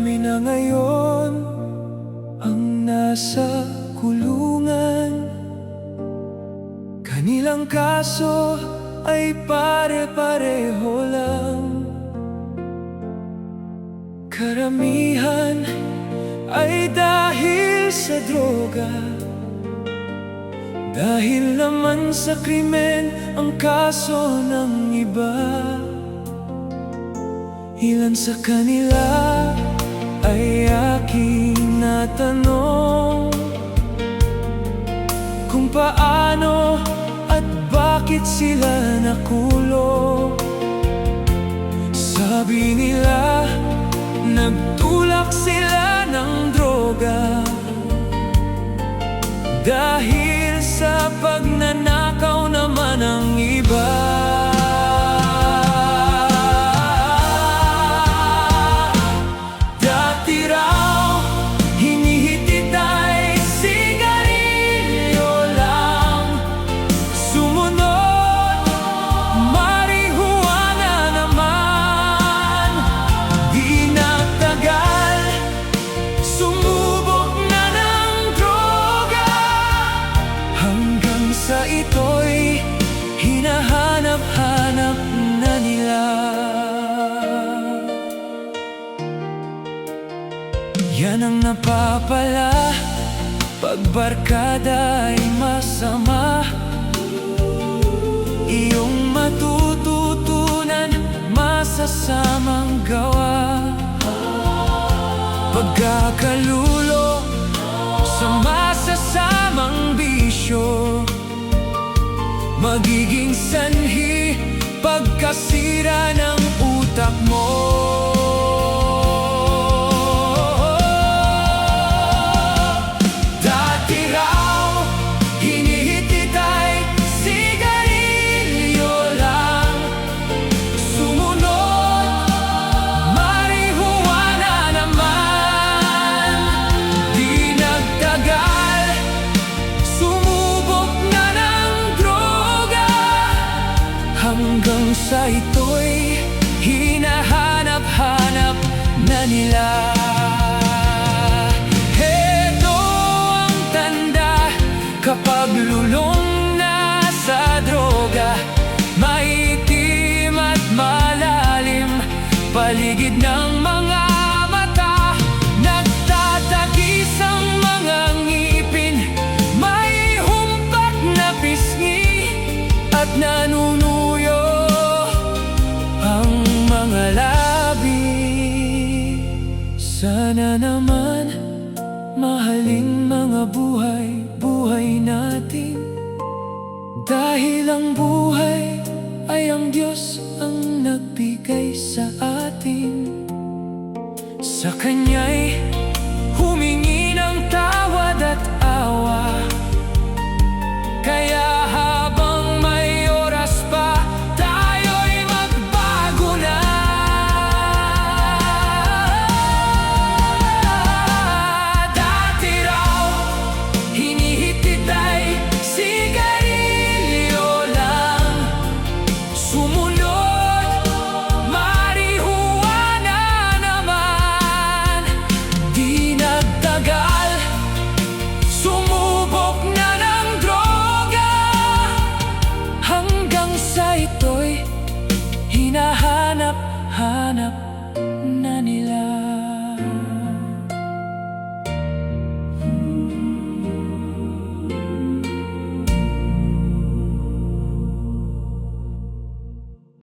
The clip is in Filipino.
Kami na ngayon ang nasa kulungan. Kanilang kaso ay pare-pareho lang. Karamihan ay dahil sa droga. Dahil naman sa krimen ang kaso ng iba. Ilan sa kanila ay aking natanong kung paano at bakit sila nakulong. Sabi nila nagtulak sila ng droga dahil sa pagnanakaw naman ng iba. Dati raw hinihitid ay sigarilyo lang, sumunod marihuana naman. Di nagtagal sumubok na ng droga, hanggang sa ito'y hinahanap-hanap na nila. Yan ang napapala pag barkada ay masama. Iyong matututunan masasamang gawa. Pagkakalulong sa masasamang bisyo, magiging sanhi pagkasira ng utak mo. Dati raw hinihitid ay sigarilyo lang, sumunod marihuana naman. Di nagtagal sumubok na ng droga, hanggang sa ito'y hinahanap-hanap na nila. Heto ang tanda kapag lulong na sa droga, maitim at malalim paligid ng mga mata. Nagtatakis ang mga ngipin, may humpak na pisngi at nanunuyo ang mga labi. Sana naman mahalin mga buhay natin, dahil ang buhay ay ang Diyos ang nagbigay sa atin. Sa Kanya'y humingi